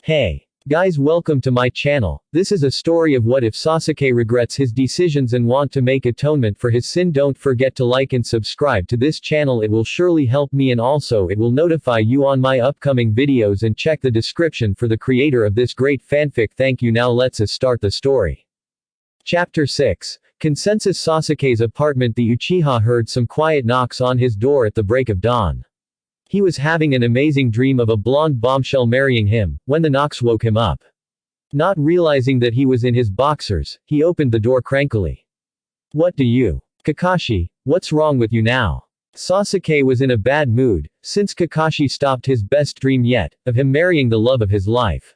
Hey. Guys, welcome to my channel. This is a story of what if Sasuke regrets his decisions and want to make atonement for his sin. Don't forget to like and subscribe to this channel, it will surely help me, and also it will notify you on my upcoming videos, and check the description for the creator of this great fanfic. Thank you. Now let's start the story. Chapter 6. Consensus. Sasuke's apartment. The Uchiha heard some quiet knocks on his door at the break of dawn. He was having an amazing dream of a blonde bombshell marrying him, when the knocks woke him up. Not realizing that he was in his boxers, he opened the door crankily. What do you? Kakashi, what's wrong with you now? Sasuke was in a bad mood, since Kakashi stopped his best dream yet, of him marrying the love of his life.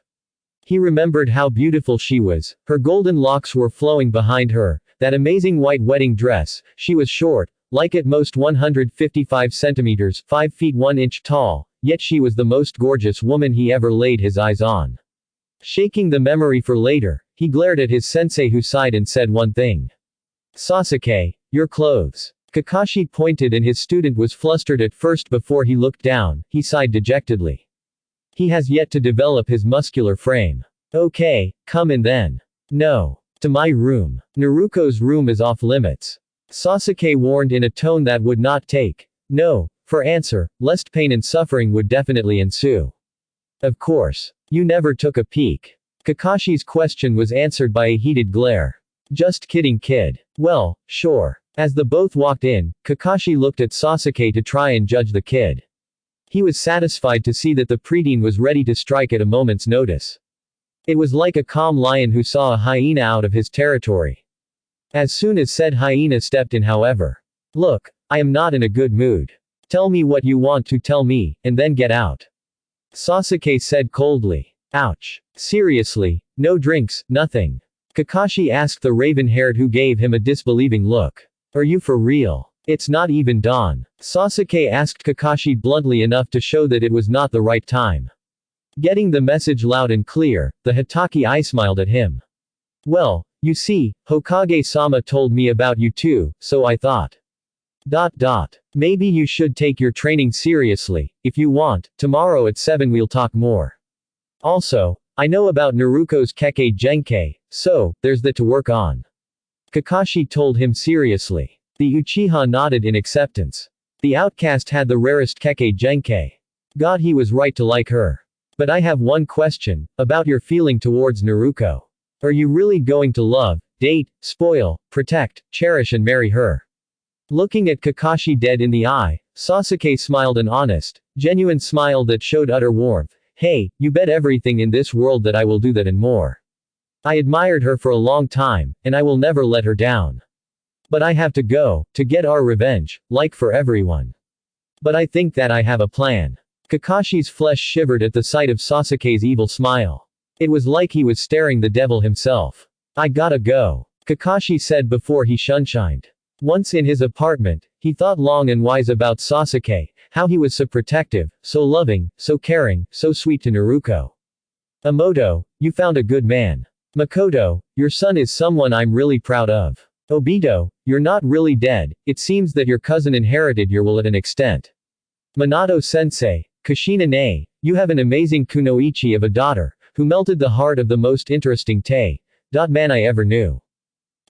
He remembered how beautiful she was, her golden locks were flowing behind her, that amazing white wedding dress. She was short, like at most 155 centimeters, 5 feet 1 inch tall, yet she was the most gorgeous woman he ever laid his eyes on. Shaking the memory for later, he glared at his sensei, who sighed and said one thing. Sasuke, your clothes. Kakashi pointed, and his student was flustered at first. Before he looked down, he sighed dejectedly. He has yet to develop his muscular frame. Okay, come in then. No. To my room. Naruto's room is off limits. Sasuke warned in a tone that would not take no for answer, lest pain and suffering would definitely ensue. Of course. You never took a peek. Kakashi's question was answered by a heated glare. Just kidding, kid. Well, sure. As the both walked in, Kakashi looked at Sasuke to try and judge the kid. He was satisfied to see that the preteen was ready to strike at a moment's notice. It was like a calm lion who saw a hyena out of his territory. As soon as said hyena stepped in, however. Look, I am not in a good mood. Tell me what you want to tell me, and then get out. Sasuke said coldly. Ouch. Seriously, no drinks, nothing? Kakashi asked the raven-haired, who gave him a disbelieving look. Are you for real? It's not even dawn. Sasuke asked Kakashi bluntly enough to show that it was not the right time. Getting the message loud and clear, the Hitachi eye smiled at him. Well, you see, Hokage-sama told me about you too, so I thought. Maybe you should take your training seriously. If you want, tomorrow at 7 we'll talk more. Also, I know about Naruto's Kekkei Genkai, so, there's that to work on. Kakashi told him seriously. The Uchiha nodded in acceptance. The outcast had the rarest Kekkei Genkai. God, he was right to like her. But I have one question, about your feeling towards Naruto. Are you really going to love, date, spoil, protect, cherish and marry her? Looking at Kakashi dead in the eye, Sasuke smiled an honest, genuine smile that showed utter warmth. Hey, you bet everything in this world that I will do that and more. I admired her for a long time, and I will never let her down. But I have to go, to get our revenge, like for everyone. But I think that I have a plan. Kakashi's flesh shivered at the sight of Sasuke's evil smile. It was like he was staring the devil himself. I gotta go. Kakashi said before he shunshined. Once in his apartment, he thought long and wise about Sasuke, how he was so protective, so loving, so caring, so sweet to Naruto. Amoto, you found a good man. Makoto, your son is someone I'm really proud of. Obito, you're not really dead, it seems that your cousin inherited your will at an extent. Minato-sensei, Kushina-ne, you have an amazing kunoichi of a daughter, who melted the heart of the most interesting man I ever knew.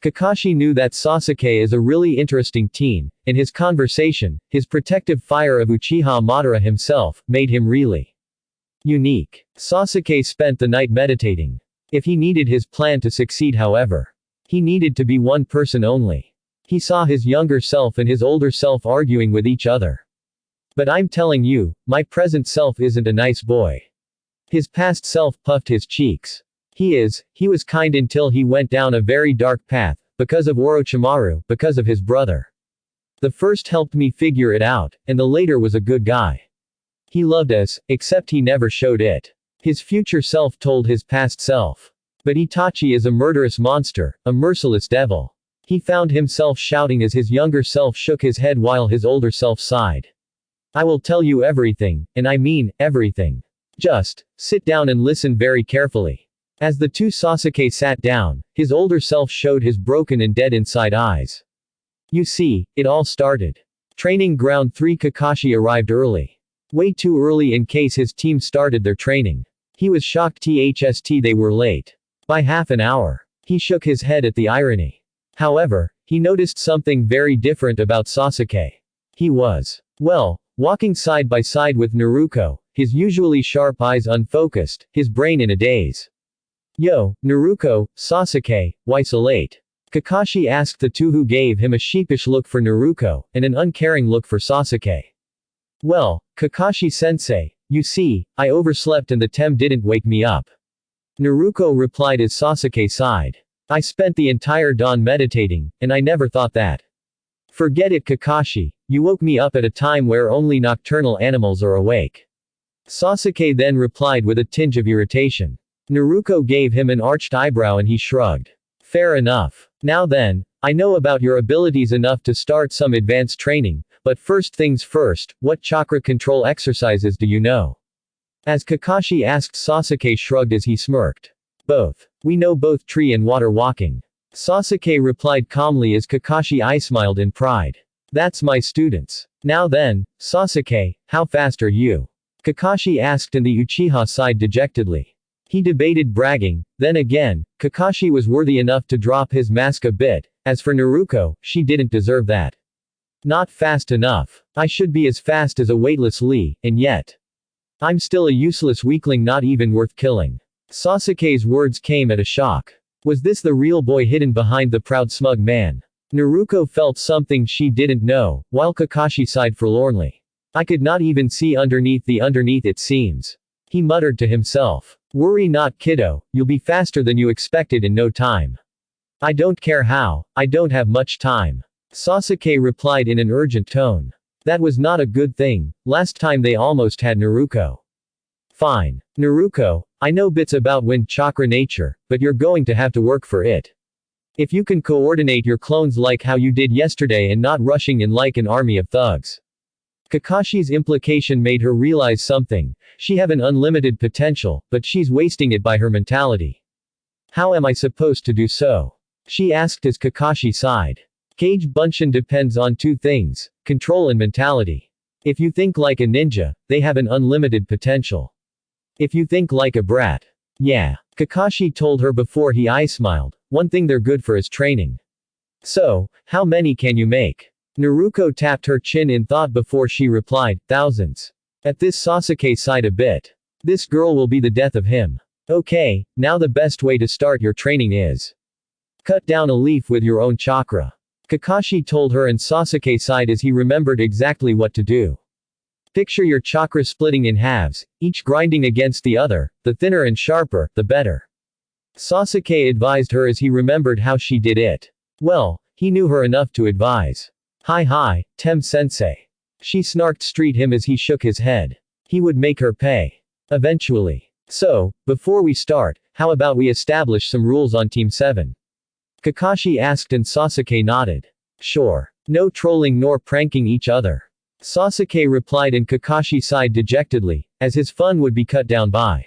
Kakashi knew that Sasuke is a really interesting teen, and his conversation, his protective fire of Uchiha Madara himself, made him really unique. Sasuke spent the night meditating. If he needed his plan to succeed, however, he needed to be one person only. He saw his younger self and his older self arguing with each other. But I'm telling you, my present self isn't a nice boy. His past self puffed his cheeks. He was kind until he went down a very dark path, because of Orochimaru, because of his brother. The first helped me figure it out, and the later was a good guy. He loved us, except he never showed it. His future self told his past self. But Itachi is a murderous monster, a merciless devil. He found himself shouting as his younger self shook his head while his older self sighed. I will tell you everything, and I mean, everything. Just sit down and listen very carefully. As the two Sasuke sat down, his older self showed his broken and dead inside eyes. You see, it all started. Training Ground 3. Kakashi arrived early. Way too early in case his team started their training. He was shocked they were late. By half an hour. He shook his head at the irony. However, he noticed something very different about Sasuke. He was, well, walking side by side with Naruto, his usually sharp eyes unfocused, his brain in a daze. Yo, Naruto, Sasuke, why so late? Kakashi asked the two, who gave him a sheepish look for Naruto, and an uncaring look for Sasuke. Well, Kakashi-sensei, you see, I overslept and the tem didn't wake me up. Naruto replied as Sasuke sighed. I spent the entire dawn meditating, and I never thought that. Forget it, Kakashi, you woke me up at a time where only nocturnal animals are awake. Sasuke then replied with a tinge of irritation. Naruto gave him an arched eyebrow and he shrugged. Fair enough. Now then, I know about your abilities enough to start some advanced training, but first things first, what chakra control exercises do you know? As Kakashi asked, Sasuke shrugged as he smirked. Both. We know both tree and water walking. Sasuke replied calmly as Kakashi smiled in pride. That's my students. Now then, Sasuke, how fast are you? Kakashi asked and the Uchiha sighed dejectedly. He debated bragging, then again, Kakashi was worthy enough to drop his mask a bit, as for Naruto, she didn't deserve that. Not fast enough. I should be as fast as a weightless Lee, and yet. I'm still a useless weakling not even worth killing. Sasuke's words came at a shock. Was this the real boy hidden behind the proud smug man? Naruto felt something she didn't know, while Kakashi sighed forlornly. I could not even see underneath it seems. He muttered to himself. Worry not, kiddo, you'll be faster than you expected in no time. I don't care how, I don't have much time. Sasuke replied in an urgent tone. That was not a good thing, last time they almost had Naruto. Fine. Naruto, I know bits about wind chakra nature, but you're going to have to work for it. If you can coordinate your clones like how you did yesterday and not rushing in like an army of thugs. Kakashi's implication made her realize something. She have an unlimited potential, but she's wasting it by her mentality. How am I supposed to do so? She asked as Kakashi sighed. Kage Bunshin depends on two things, control and mentality. If you think like a ninja, they have an unlimited potential. If you think like a brat. Yeah. Kakashi told her before he smiled, one thing they're good for is training. So, how many can you make? Naruto tapped her chin in thought before she replied, thousands. At this Sasuke sighed a bit. This girl will be the death of him. Okay, now the best way to start your training is. Cut down a leaf with your own chakra. Kakashi told her and Sasuke sighed as he remembered exactly what to do. Picture your chakra splitting in halves, each grinding against the other, the thinner and sharper, the better. Sasuke advised her as he remembered how she did it. Well, he knew her enough to advise. Hi, Tem-sensei. She snarked straight him as he shook his head. He would make her pay. Eventually. So, before we start, how about we establish some rules on Team 7? Kakashi asked and Sasuke nodded. Sure. No trolling nor pranking each other. Sasuke replied and Kakashi sighed dejectedly, as his fun would be cut down by.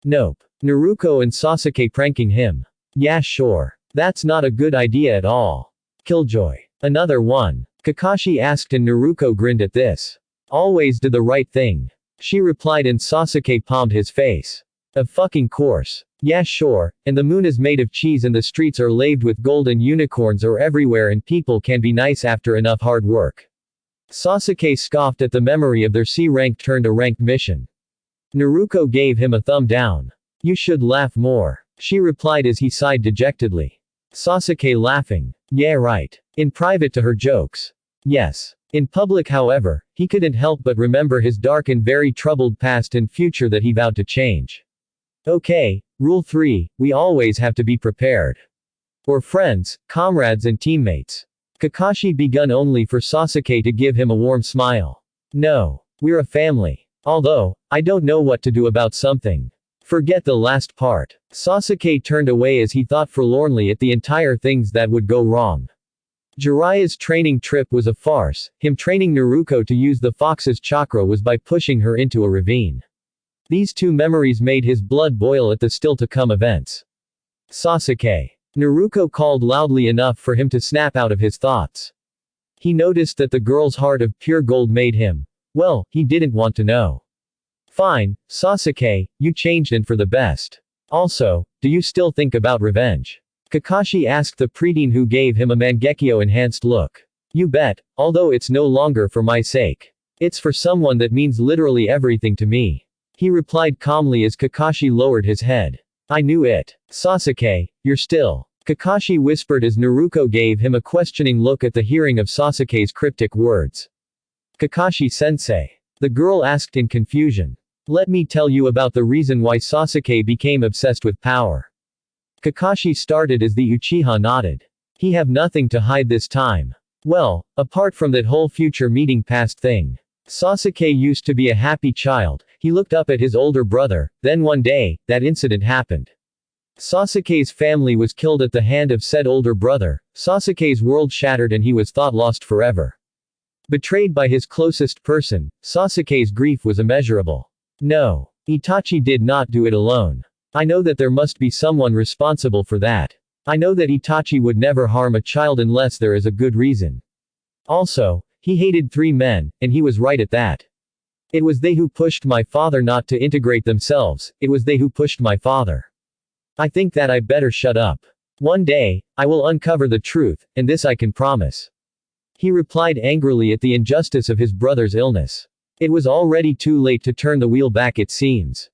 Nope. Naruto and Sasuke pranking him. Yeah, sure. That's not a good idea at all. Killjoy. Another one. Kakashi asked and Naruto grinned at this. Always do the right thing. She replied and Sasuke palmed his face. Of fucking course. Yeah, sure, and the moon is made of cheese and the streets are laved with gold and unicorns are everywhere and people can be nice after enough hard work. Sasuke scoffed at the memory of their C-rank turned a ranked mission. Naruto gave him a thumb down. You should laugh more. She replied as he sighed dejectedly. Sasuke laughing. Yeah, right. In private to her jokes. Yes. In public, however, he couldn't help but remember his dark and very troubled past and future that he vowed to change. Okay, Rule 3, we always have to be prepared. We're friends, comrades and teammates. Kakashi begun only for Sasuke to give him a warm smile. No. We're a family. Although, I don't know what to do about something. Forget the last part. Sasuke turned away as he thought forlornly at the entire things that would go wrong. Jiraiya's training trip was a farce, him training Naruto to use the fox's chakra was by pushing her into a ravine. These two memories made his blood boil at the still-to-come events. Sasuke. Naruto called loudly enough for him to snap out of his thoughts. He noticed that the girl's heart of pure gold made him, well, he didn't want to know. Fine, Sasuke, you changed and for the best. Also, do you still think about revenge? Kakashi asked the preteen who gave him a Mangekyo-enhanced look. You bet, although it's no longer for my sake. It's for someone that means literally everything to me. He replied calmly as Kakashi lowered his head. I knew it. Sasuke, you're still. Kakashi whispered as Naruto gave him a questioning look at the hearing of Sasuke's cryptic words. Kakashi-sensei. The girl asked in confusion. Let me tell you about the reason why Sasuke became obsessed with power. Kakashi started as the Uchiha nodded. He have nothing to hide this time. Well, apart from that whole future meeting past thing. Sasuke used to be a happy child, he looked up at his older brother, then one day, that incident happened. Sasuke's family was killed at the hand of said older brother, Sasuke's world shattered and he was thought lost forever. Betrayed by his closest person, Sasuke's grief was immeasurable. No. Itachi did not do it alone. I know that there must be someone responsible for that. I know that Itachi would never harm a child unless there is a good reason. Also, he hated 3 men, and he was right at that. It was they who pushed my father not to integrate themselves, it was they who pushed my father. I think that I better shut up. One day, I will uncover the truth, and this I can promise. He replied angrily at the injustice of his brother's illness. It was already too late to turn the wheel back it seems.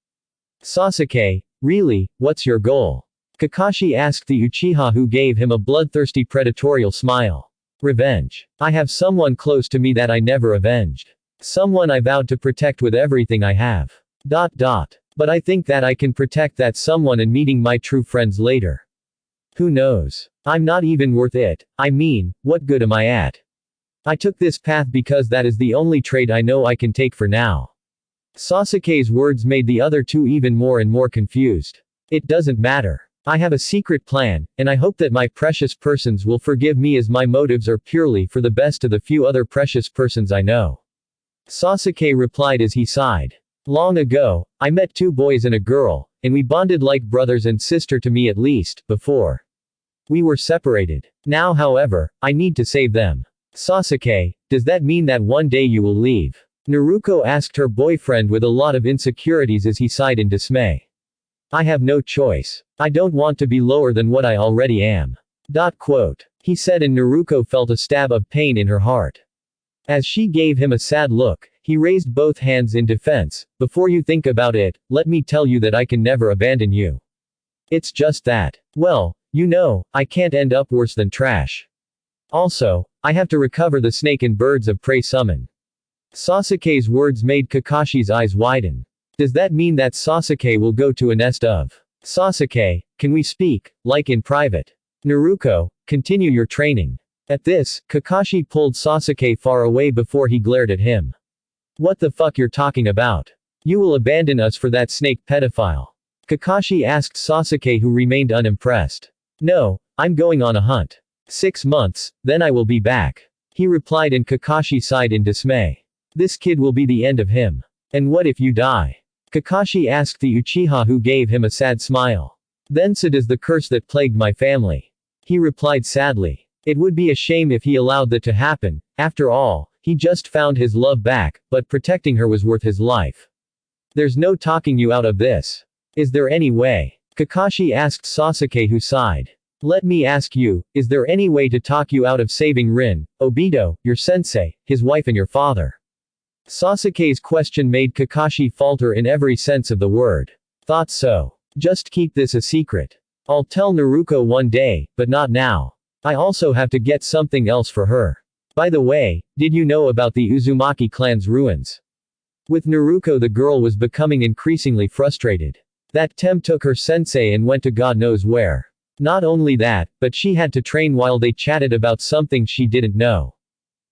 Sasuke, really, what's your goal? Kakashi asked the Uchiha who gave him a bloodthirsty predatorial smile. Revenge. I have someone close to me that I never avenged. Someone I vowed to protect with everything I have. But I think that I can protect that someone and meeting my true friends later. Who knows? I'm not even worth it. I mean, what good am I at? I took this path because that is the only trade I know I can take for now. Sasuke's words made the other two even more and more confused. It doesn't matter. I have a secret plan, and I hope that my precious persons will forgive me as my motives are purely for the best of the few other precious persons I know. Sasuke replied as he sighed. Long ago, I met 2 boys and a girl, and we bonded like brothers and sister to me at least, before we were separated. Now however, I need to save them. Sasuke, does that mean that one day you will leave? Naruto asked her boyfriend with a lot of insecurities as he sighed in dismay. I have no choice. I don't want to be lower than what I already am. He said and Naruto felt a stab of pain in her heart. As she gave him a sad look, he raised both hands in defense. Before you think about it, let me tell you that I can never abandon you. It's just that. Well, you know, I can't end up worse than trash. Also, I have to recover the snake and birds of prey summon. Sasuke's words made Kakashi's eyes widen. Does that mean that Sasuke will go to a nest of? Sasuke, can we speak, like in private? Naruto, continue your training. At this, Kakashi pulled Sasuke far away before he glared at him. What the fuck you're talking about? You will abandon us for that snake pedophile? Kakashi asked Sasuke who remained unimpressed. No, I'm going on a hunt. 6 months, then I will be back. He replied and Kakashi sighed in dismay. This kid will be the end of him. And what if you die? Kakashi asked the Uchiha who gave him a sad smile. Then so does the curse that plagued my family. He replied sadly. It would be a shame if he allowed that to happen, after all, he just found his love back, but protecting her was worth his life. There's no talking you out of this. Is there any way? Kakashi asked Sasuke who sighed. Let me ask you, is there any way to talk you out of saving Rin, Obito, your sensei, his wife and your father? Sasuke's question made Kakashi falter in every sense of the word. Thought so. Just keep this a secret. I'll tell Naruto one day, but not now. I also have to get something else for her. By the way, did you know about the Uzumaki clan's ruins? With Naruto the girl was becoming increasingly frustrated. That Tem took her sensei and went to God knows where. Not only that, but she had to train while they chatted about something she didn't know.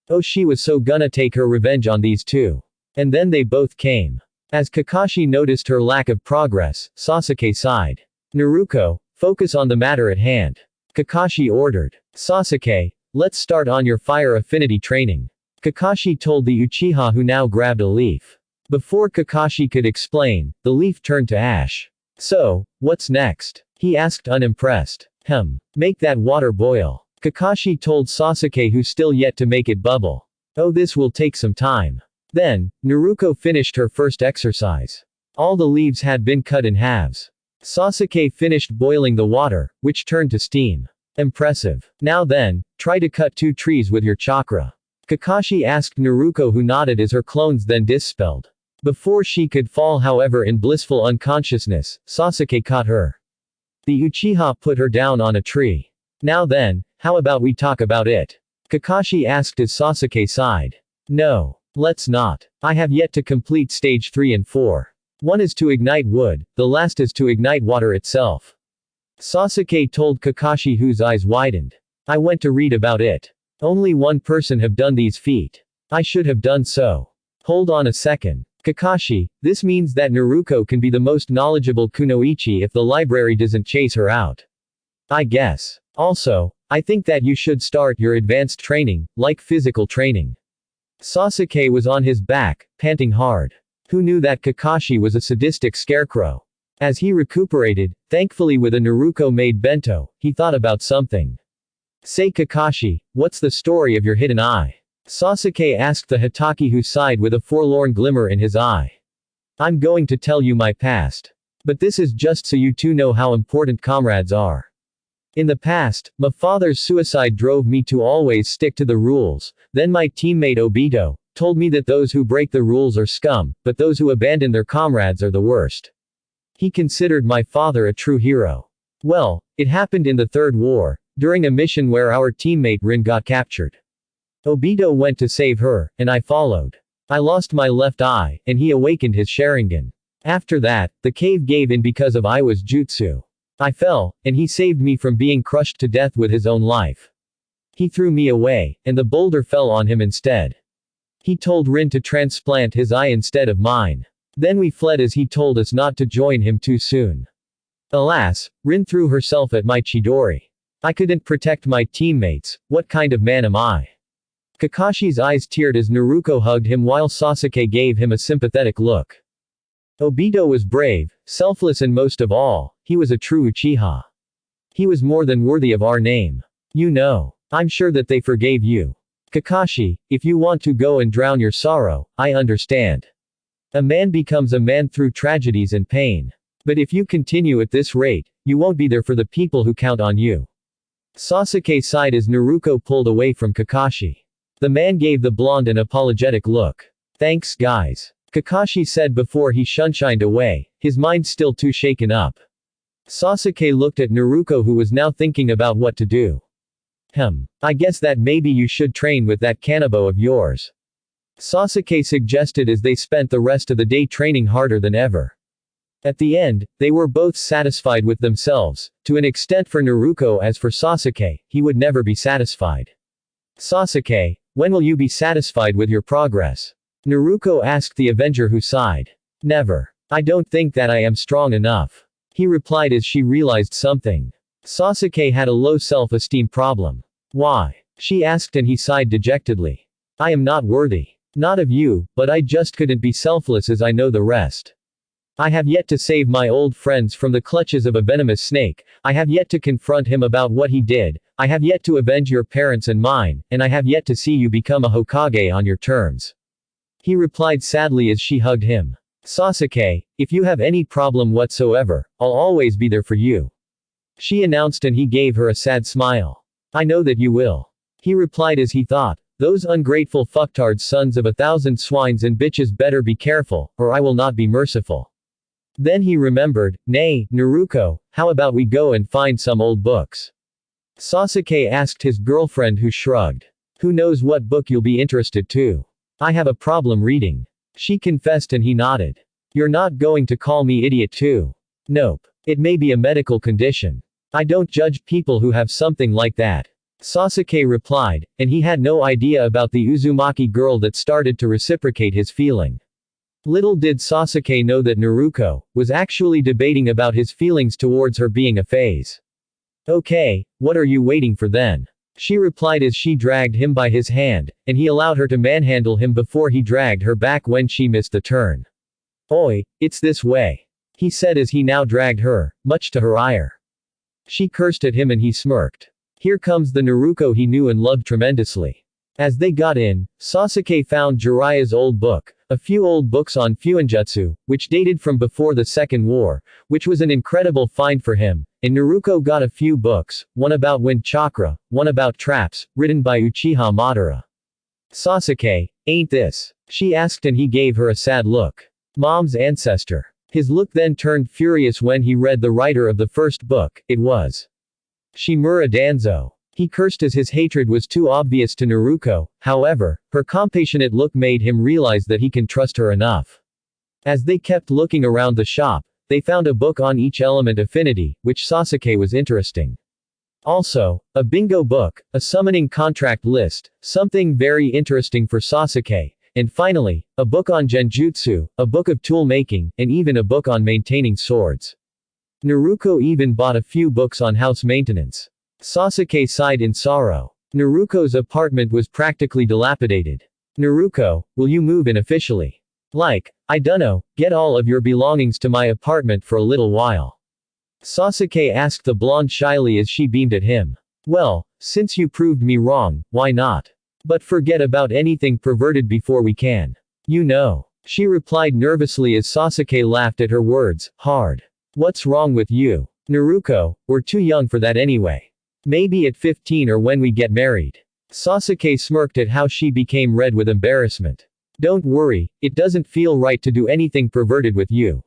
Oh, she was so gonna take her revenge on these two. And then they both came. As Kakashi noticed her lack of progress, Sasuke sighed. Naruto, focus on the matter at hand. Kakashi ordered. Sasuke, let's start on your fire affinity training. Kakashi told the Uchiha who now grabbed a leaf. Before Kakashi could explain, the leaf turned to ash. So, what's next? He asked unimpressed. Make that water boil. Kakashi told Sasuke who still yet to make it bubble. Oh, this will take some time. Then, Naruto finished her first exercise. All the leaves had been cut in halves. Sasuke finished boiling the water, which turned to steam. Impressive. Now then, try to cut 2 trees with your chakra. Kakashi asked Naruto, who nodded as her clones then dispelled. Before she could fall, however, in blissful unconsciousness, Sasuke caught her. The Uchiha put her down on a tree. Now then, how about we talk about it? Kakashi asked as Sasuke sighed. No. Let's not. I have yet to complete stage 3 and 4. One is to ignite wood, the last is to ignite water itself. Sasuke told Kakashi, whose eyes widened. I went to read about it. Only one person have done these feat. I should have done so. Hold on a second. Kakashi, this means that Naruto can be the most knowledgeable kunoichi if the library doesn't chase her out. I guess. Also, I think that you should start your advanced training, like physical training. Sasuke was on his back, panting hard. Who knew that Kakashi was a sadistic scarecrow? As he recuperated, thankfully with a Naruto-made bento, he thought about something. Say Kakashi, what's the story of your hidden eye? Sasuke asked the Hatake, who sighed with a forlorn glimmer in his eye. I'm going to tell you my past. But this is just so you two know how important comrades are. In the past, my father's suicide drove me to always stick to the rules. Then my teammate Obito told me that those who break the rules are scum, but those who abandon their comrades are the worst. He considered my father a true hero. Well, it happened in the Third War, during a mission where our teammate Rin got captured. Obito went to save her, and I followed. I lost my left eye, and he awakened his Sharingan. After that, the cave gave in because of Iwa's jutsu. I fell, and he saved me from being crushed to death with his own life. He threw me away, and the boulder fell on him instead. He told Rin to transplant his eye instead of mine. Then we fled as he told us not to join him too soon. Alas, Rin threw herself at my Chidori. I couldn't protect my teammates. What kind of man am I? Kakashi's eyes teared as Naruto hugged him while Sasuke gave him a sympathetic look. Obito was brave, selfless, and most of all, he was a true Uchiha. He was more than worthy of our name. You know. I'm sure that they forgave you. Kakashi, if you want to go and drown your sorrow, I understand. A man becomes a man through tragedies and pain. But if you continue at this rate, you won't be there for the people who count on you. Sasuke sighed as Naruto pulled away from Kakashi. The man gave the blonde an apologetic look. Thanks guys. Kakashi said before he shunshined away, his mind still too shaken up. Sasuke looked at Naruto, who was now thinking about what to do. I guess that maybe you should train with that kanabo of yours. Sasuke suggested as they spent the rest of the day training harder than ever. At the end, they were both satisfied with themselves, to an extent for Naruto. As for Sasuke, he would never be satisfied. Sasuke, when will you be satisfied with your progress? Naruto asked the Avenger, who sighed. Never. I don't think that I am strong enough. He replied as she realized something. Sasuke had a low self-esteem problem. Why? She asked, and he sighed dejectedly. I am not worthy. Not of you, but I just couldn't be selfless as I know the rest. I have yet to save my old friends from the clutches of a venomous snake. I have yet to confront him about what he did. I have yet to avenge your parents and mine, and I have yet to see you become a Hokage on your terms. He replied sadly as she hugged him. Sasuke, if you have any problem whatsoever, I'll always be there for you. She announced, and he gave her a sad smile. I know that you will. He replied as he thought, those ungrateful fucktards, sons of 1,000 swines and bitches, better be careful, or I will not be merciful. Then he remembered, nay, Naruto, how about we go and find some old books? Sasuke asked his girlfriend, who shrugged. Who knows what book you'll be interested to? I have a problem reading. She confessed, and he nodded. You're not going to call me idiot too? Nope. It may be a medical condition. I don't judge people who have something like that. Sasuke replied, and he had no idea about the Uzumaki girl that started to reciprocate his feeling. Little did Sasuke know that Naruto was actually debating about his feelings towards her being a phase. Okay, what are you waiting for then? She replied as she dragged him by his hand, and he allowed her to manhandle him before he dragged her back when she missed the turn. Oi, it's this way. He said as he now dragged her, much to her ire. She cursed at him and he smirked. Here comes the Naruto he knew and loved tremendously. As they got in, Sasuke found Jiraiya's old book, a few old books on Fuinjutsu, which dated from before the Second War, which was an incredible find for him, and Naruto got a few books, one about wind chakra, one about traps, written by Uchiha Madara. Sasuke, ain't this? She asked and he gave her a sad look. Mom's ancestor. His look then turned furious when he read the writer of the first book, it was Shimura Danzo. He cursed as his hatred was too obvious to Naruto, however, her compassionate look made him realize that he can trust her enough. As they kept looking around the shop, they found a book on each element affinity, which Sasuke was interesting. Also, a bingo book, a summoning contract list, something very interesting for Sasuke, and finally, a book on genjutsu, a book of tool making, and even a book on maintaining swords. Naruto even bought a few books on house maintenance. Sasuke sighed in sorrow. Naruto's apartment was practically dilapidated. Naruto, will you move in officially? Like, I dunno, get all of your belongings to my apartment for a little while. Sasuke asked the blonde shyly as she beamed at him. Well, since you proved me wrong, why not? But forget about anything perverted before we can. You know. She replied nervously as Sasuke laughed at her words, hard. What's wrong with you? Naruto, we're too young for that anyway. Maybe at 15 or when we get married. Sasuke smirked at how she became red with embarrassment. Don't worry, it doesn't feel right to do anything perverted with you.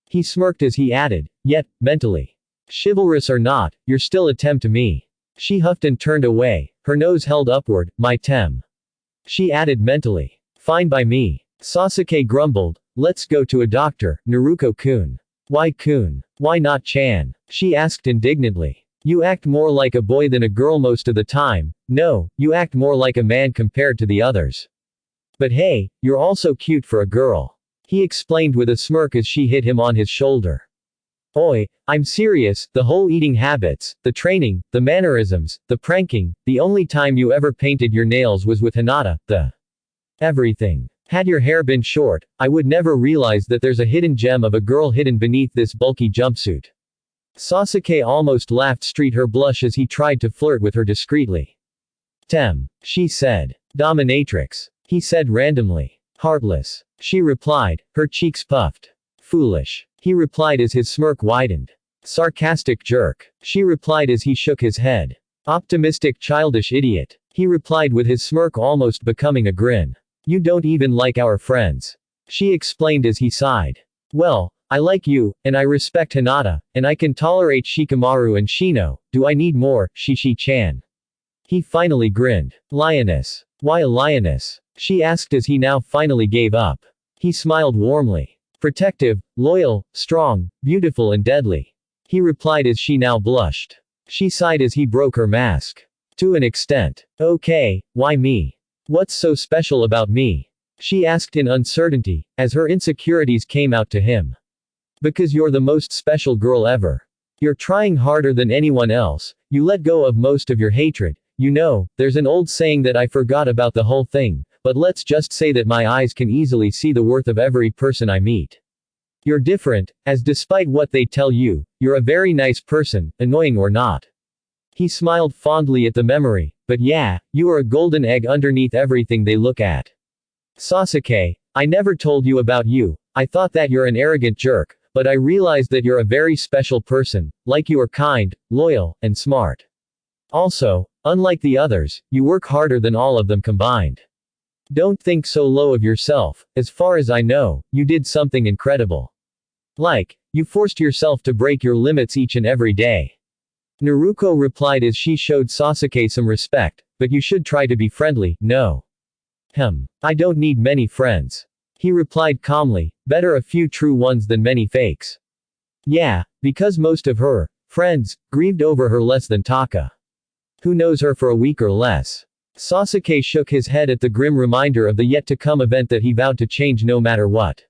He smirked as he added, yet, mentally. Chivalrous or not, you're still a tem to me. She huffed and turned away, her nose held upward, my tem. She added mentally. Fine by me. Sasuke grumbled, let's go to a doctor, Naruto-kun. Why kun? Why not Chan? She asked indignantly. You act more like a boy than a girl most of the time. No, you act more like a man compared to the others. But hey, you're also cute for a girl. He explained with a smirk as she hit him on his shoulder. Oi, I'm serious, the whole eating habits, the training, the mannerisms, the pranking, the only time you ever painted your nails was with Hinata, the everything. Had your hair been short, I would never realize that there's a hidden gem of a girl hidden beneath this bulky jumpsuit. Sasuke almost laughed street her blush as he tried to flirt with her discreetly. Tem. She said. Dominatrix. He said randomly. Heartless. She replied, her cheeks puffed. Foolish. He replied as his smirk widened. Sarcastic jerk. She replied as he shook his head. Optimistic childish idiot. He replied with his smirk almost becoming a grin. You don't even like our friends. She explained as he sighed. Well, I like you, and I respect Hinata, and I can tolerate Shikamaru and Shino, do I need more, Shishi-chan? He finally grinned. Lioness. Why a lioness? She asked as he now finally gave up. He smiled warmly. Protective, loyal, strong, beautiful and deadly. He replied as she now blushed. She sighed as he broke her mask. To an extent. Okay, why me? What's so special about me? She asked in uncertainty, as her insecurities came out to him. Because you're the most special girl ever. You're trying harder than anyone else, you let go of most of your hatred, you know, there's an old saying that I forgot about the whole thing, but let's just say that my eyes can easily see the worth of every person I meet. You're different, as despite what they tell you, you're a very nice person, annoying or not. He smiled fondly at the memory, but yeah, you are a golden egg underneath everything they look at. Sasuke, I never told you about you, I thought that you're an arrogant jerk, but I realized that you're a very special person, like you are kind, loyal, and smart. Also, unlike the others, you work harder than all of them combined. Don't think so low of yourself, as far as I know, you did something incredible. Like, you forced yourself to break your limits each and every day. Naruto replied as she showed Sasuke some respect, but you should try to be friendly, no. I don't need many friends. He replied calmly, better a few true ones than many fakes. Yeah, because most of her friends grieved over her less than Taka. Who knows her for a week or less. Sasuke shook his head at the grim reminder of the yet-to-come event that he vowed to change no matter what.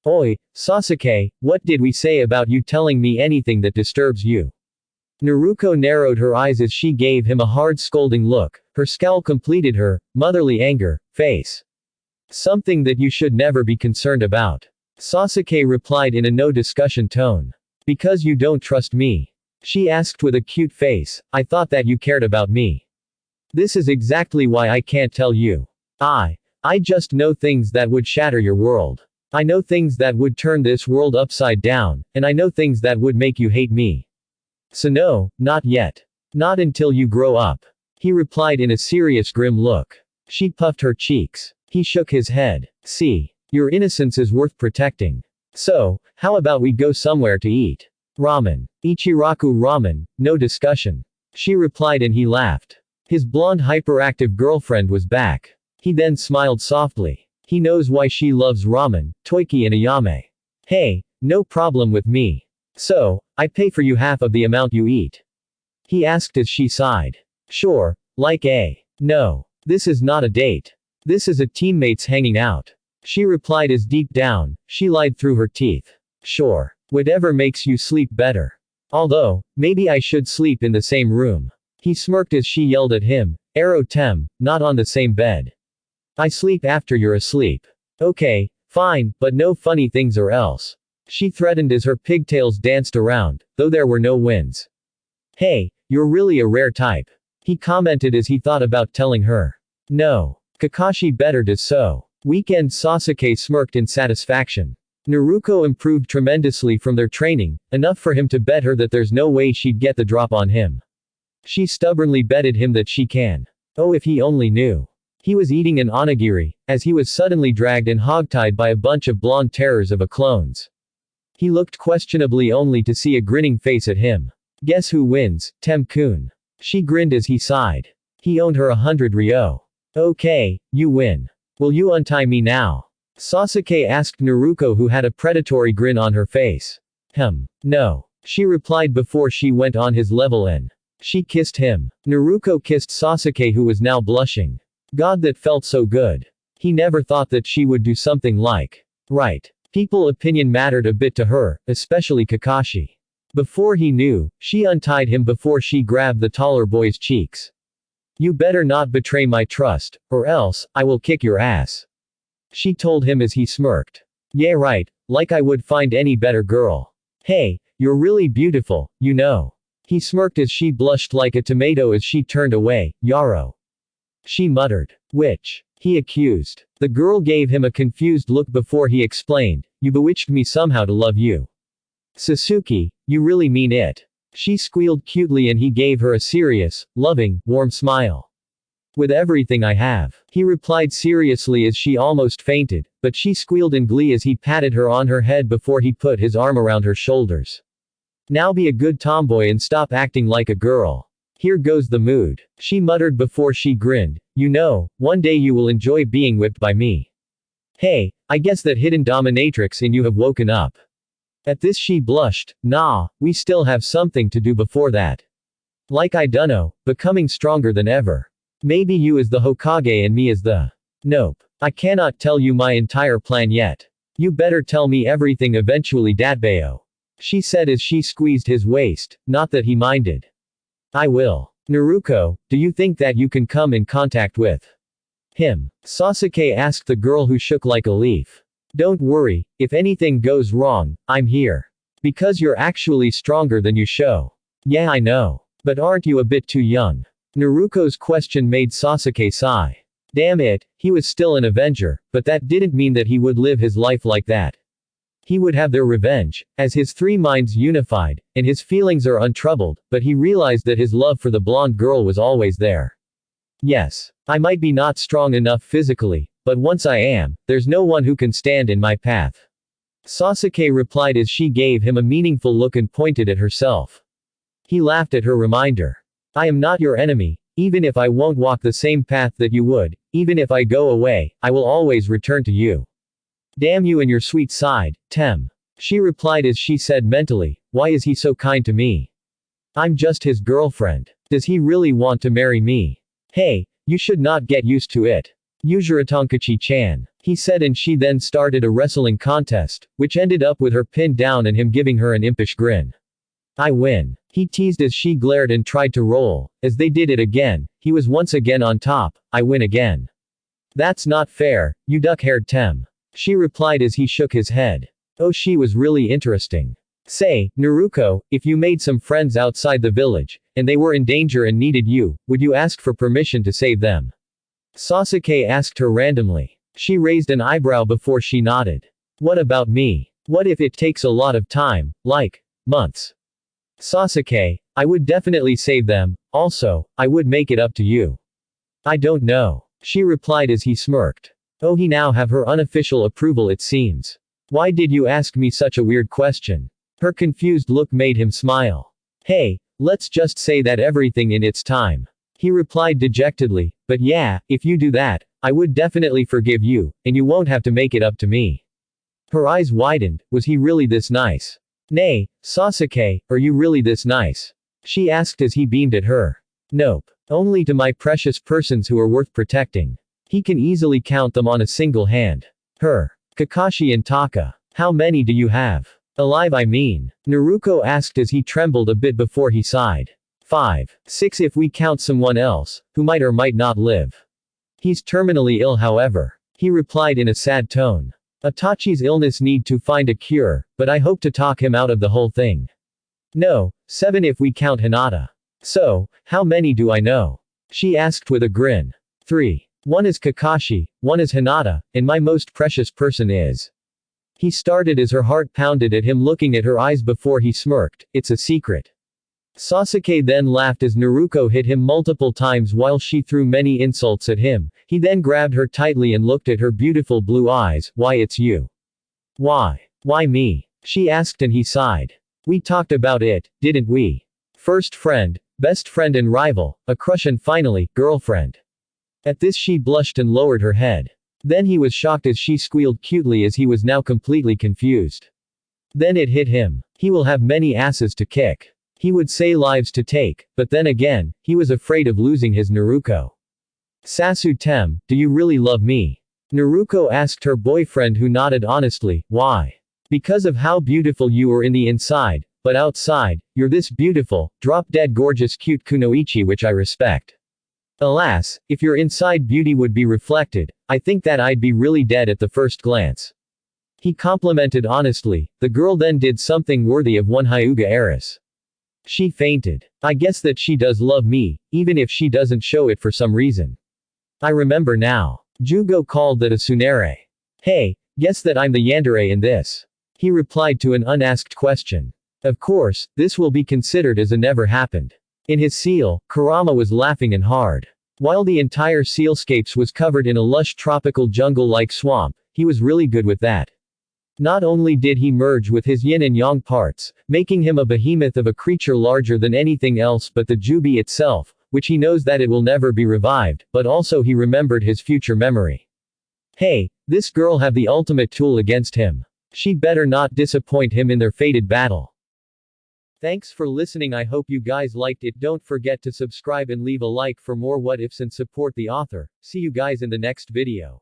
Oi, Sasuke, what did we say about you telling me anything that disturbs you? Naruto narrowed her eyes as she gave him a hard scolding look, her scowl completed her motherly anger face. Something that you should never be concerned about. Sasuke replied in a no-discussion tone. Because you don't trust me. She asked with a cute face, I thought that you cared about me. This is exactly why I can't tell you. I just know things that would shatter your world. I know things that would turn this world upside down, and I know things that would make you hate me. So no, not yet. Not until you grow up. He replied in a serious grim look. She puffed her cheeks. He shook his head. See. Your innocence is worth protecting. So, how about we go somewhere to eat? Ramen. Ichiraku ramen, no discussion. She replied and he laughed. His blonde hyperactive girlfriend was back. He then smiled softly. He knows why she loves ramen, toiki and ayame. Hey, no problem with me. So, I pay for you half of the amount you eat. He asked as she sighed. Sure, no. This is not a date. This is a teammates hanging out. She replied as deep down, she lied through her teeth. Sure. Whatever makes you sleep better. Although, maybe I should sleep in the same room. He smirked as she yelled at him, Tem, not on the same bed. I sleep after you're asleep. Okay, fine, but no funny things or else. She threatened as her pigtails danced around, though there were no winds. Hey, you're really a rare type. He commented as he thought about telling her. No. Kakashi better does so. Weekend Sasuke smirked in satisfaction. Naruto improved tremendously from their training, enough for him to bet her that there's no way she'd get the drop on him. She stubbornly betted him that she can. Oh, if he only knew. He was eating an onigiri, as he was suddenly dragged and hogtied by a bunch of blonde terrors of a clones. He looked questionably only to see a grinning face at him. Guess who wins, Tem-kun? She grinned as he sighed. He owed her 100 ryo. Okay, you win. Will you untie me now? Sasuke asked Naruto, who had a predatory grin on her face. No. She replied before she went on his level and she kissed him. Naruto kissed Sasuke, who was now blushing. God, that felt so good. He never thought that she would do something like right. People opinion mattered a bit to her, especially Kakashi. Before he knew, she untied him before she grabbed the taller boy's cheeks. You better not betray my trust, or else, I will kick your ass. She told him as he smirked. Yeah, right, like I would find any better girl. Hey, you're really beautiful, you know. He smirked as she blushed like a tomato as she turned away. Yaro. She muttered. Which? He accused. The girl gave him a confused look before he explained. You bewitched me somehow to love you. Sasuke, you really mean it. She squealed cutely and he gave her a serious, loving, warm smile. With everything I have. He replied seriously as she almost fainted, but she squealed in glee as he patted her on her head before he put his arm around her shoulders. Now be a good tomboy and stop acting like a girl. Here goes the mood. She muttered before she grinned. You know, one day you will enjoy being whipped by me. Hey, I guess that hidden dominatrix in you have woken up. At this she blushed. Nah, we still have something to do before that. Like I dunno, becoming stronger than ever. Maybe you as the Hokage and me as the. Nope. I cannot tell you my entire plan yet. You better tell me everything eventually, Datbeo. She said as she squeezed his waist, not that he minded. I will. Naruto, do you think that you can come in contact with him? Sasuke asked the girl, who shook like a leaf. Don't worry, if anything goes wrong, I'm here. Because you're actually stronger than you show. Yeah, I know. But aren't you a bit too young? Naruto's question made Sasuke sigh. Damn it, he was still an Avenger, but that didn't mean that he would live his life like that. He would have their revenge, as his three minds unified, and his feelings are untroubled, but he realized that his love for the blonde girl was always there. Yes. I might be not strong enough physically, but once I am, there's no one who can stand in my path. Sasuke replied as she gave him a meaningful look and pointed at herself. He laughed at her reminder. I am not your enemy, even if I won't walk the same path that you would, even if I go away, I will always return to you. Damn you and your sweet side, Tem. She replied as she said mentally, why is he so kind to me? I'm just his girlfriend. Does he really want to marry me? Hey, you should not get used to it. Yuzuratonkachi-chan. He said, and she then started a wrestling contest, which ended up with her pinned down and him giving her an impish grin. I win. He teased as she glared and tried to roll. As they did it again, he was once again on top. I win again. That's not fair, you duck-haired Tem. She replied as he shook his head. Oh, she was really interesting. Say, Naruto, if you made some friends outside the village, and they were in danger and needed you, would you ask for permission to save them? Sasuke asked her randomly. She raised an eyebrow before she nodded. What about me? What if it takes a lot of time, like months? Sasuke, I would definitely save them, also, I would make it up to you. I don't know, she replied as he smirked. Oh, he now have her unofficial approval it seems. Why did you ask me such a weird question? Her confused look made him smile. Hey, let's just say that everything in its time. He replied dejectedly, but yeah, if you do that, I would definitely forgive you, and you won't have to make it up to me. Her eyes widened, was he really this nice? Nay, Sasuke, are you really this nice? She asked as he beamed at her. Nope. Only to my precious persons who are worth protecting. He can easily count them on a single hand. Her. Kakashi and Taka. How many do you have? Alive I mean. Naruto asked as he trembled a bit before he sighed. 5. 6 if we count someone else, who might or might not live. He's terminally ill however. He replied in a sad tone. Itachi's illness need to find a cure, but I hope to talk him out of the whole thing. No, 7 if we count Hinata. So, how many do I know? She asked with a grin. 3. 1 is Kakashi, 1 is Hinata, and my most precious person is. He started as her heart pounded at him looking at her eyes before he smirked, it's a secret. Sasuke then laughed as Naruto hit him multiple times while she threw many insults at him. He then grabbed her tightly and looked at her beautiful blue eyes. Why it's you? Why? Why me? She asked and he sighed. We talked about it, didn't we? First friend, best friend and rival, a crush and finally, girlfriend. At this she blushed and lowered her head. Then he was shocked as she squealed cutely as he was now completely confused. Then it hit him. He will have many asses to kick. He would say lives to take, but then again, he was afraid of losing his Naruto. Sasuke, do you really love me? Naruto asked her boyfriend who nodded honestly. Why? Because of how beautiful you are in the inside, but outside, you're this beautiful, drop-dead gorgeous cute kunoichi which I respect. Alas, if your inside beauty would be reflected, I think that I'd be really dead at the first glance. He complimented honestly. The girl then did something worthy of one Hyuga heiress. She fainted. I guess that she does love me, even if she doesn't show it for some reason. I remember now. Jugo called that a tsunere. Hey, guess that I'm the yandere in this. He replied to an unasked question. Of course, this will be considered as a never happened. In his seal, Kurama was laughing and hard. While the entire sealscapes was covered in a lush tropical jungle-like swamp, he was really good with that. Not only did he merge with his yin and yang parts, making him a behemoth of a creature larger than anything else but the Jubi itself, which he knows that it will never be revived, but also he remembered his future memory. Hey, this girl have the ultimate tool against him. She'd better not disappoint him in their fated battle. Thanks for listening. I hope you guys liked it. Don't forget to subscribe and leave a like for more what ifs and support the author. See you guys in the next video.